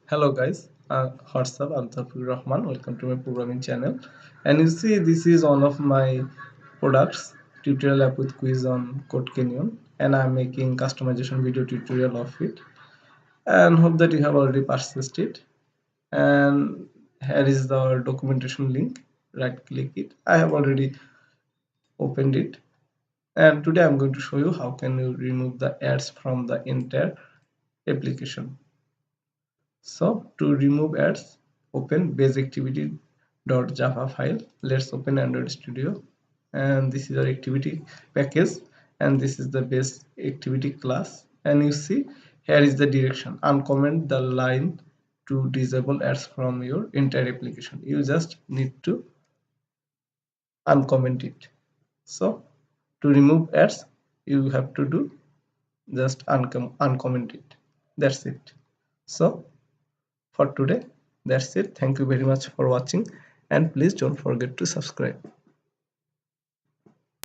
Hello guys, what's up? I'm Taufiqur Rahman. Welcome to my programming channel. And you see, this is one of my products, tutorial app with quiz on Code Canyon, and I'm making customization video tutorial of it. And hope that you have already purchased it. And here is the documentation link. Right click it. I have already opened it. And today I'm going to show you how can you remove the ads from the entire application. So to remove ads, open baseActivity.java file. Let's open Android Studio, and this is our activity package, and this is the base activity class. And you see here is the direction. Uncomment the line to disable ads from your entire application. You just need to uncomment it. So to remove ads, you have to do just uncomment it. That's it. So for today, that's it. Thank you very much for watching, and please don't forget to subscribe.